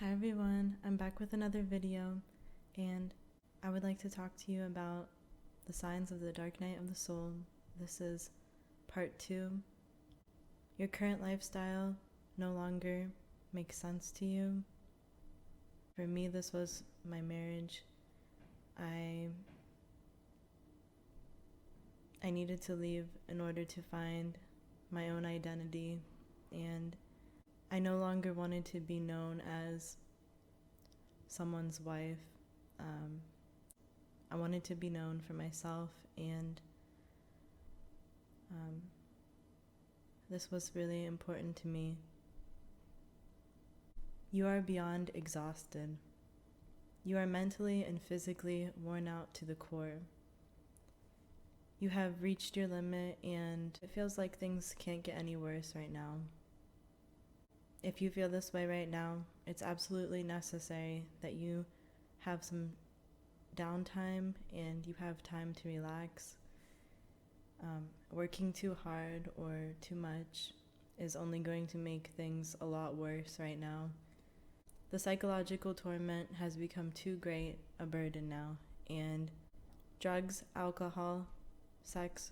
Hi everyone, I'm back with another video, and I would like to talk to you about the signs of the dark night of the soul. This is part 2. Your current lifestyle no longer makes sense to you. For me, this was my marriage. I needed to leave in order to find my own identity, and I no longer wanted to be known as someone's wife. I wanted to be known for myself, and this was really important to me. You are beyond exhausted. You are mentally and physically worn out to the core. You have reached your limit, and it feels like things can't get any worse right now. If you feel this way right now, it's absolutely necessary that you have some downtime and you have time to relax. Working too hard or too much is only going to make things a lot worse right now. The psychological torment has become too great a burden now, and drugs, alcohol, sex,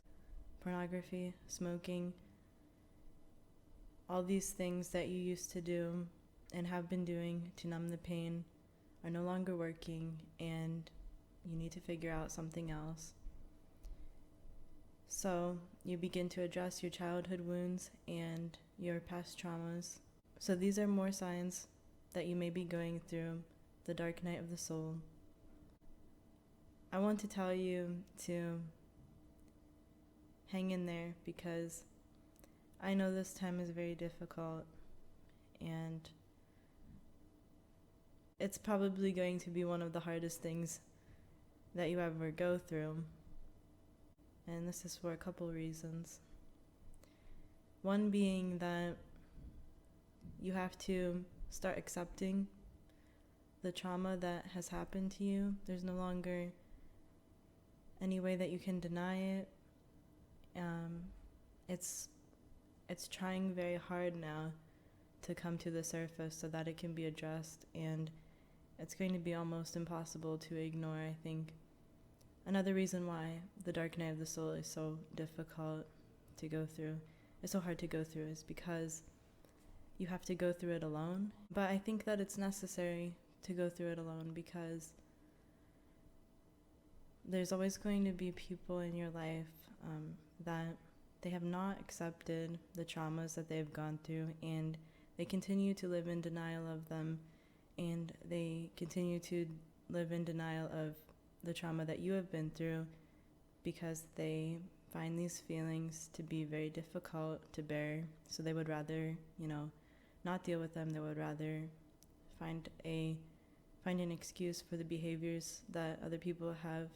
pornography, smoking, all these things that you used to do and have been doing to numb the pain are no longer working, and you need to figure out something else. So you begin to address your childhood wounds and your past traumas. So these are more signs that you may be going through the dark night of the soul. I want to tell you to hang in there, because I know this time is very difficult, and it's probably going to be one of the hardest things that you ever go through. And this is for a couple reasons. One being that you have to start accepting the trauma that has happened to you. There's no longer any way that you can deny it. It's trying very hard now to come to the surface so that it can be addressed, and it's going to be almost impossible to ignore, I think. Another reason why the dark night of the soul is so difficult to go through, it's so hard to go through, is because you have to go through it alone. But I think that it's necessary to go through it alone, because there's always going to be people in your life that they have not accepted the traumas that they've gone through, and they continue to live in denial of them, and they continue to live in denial of the trauma that you have been through, because they find these feelings to be very difficult to bear. So they would rather, not deal with them. They would rather find an excuse for the behaviors that other people have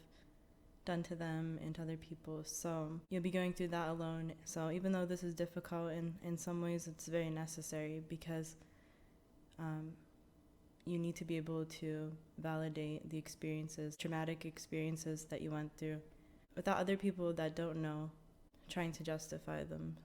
done to them and to other people. So you'll be going through that alone. So even though this is difficult, in some ways it's very necessary, because you need to be able to validate the experiences, traumatic experiences that you went through, without other people that don't know trying to justify them.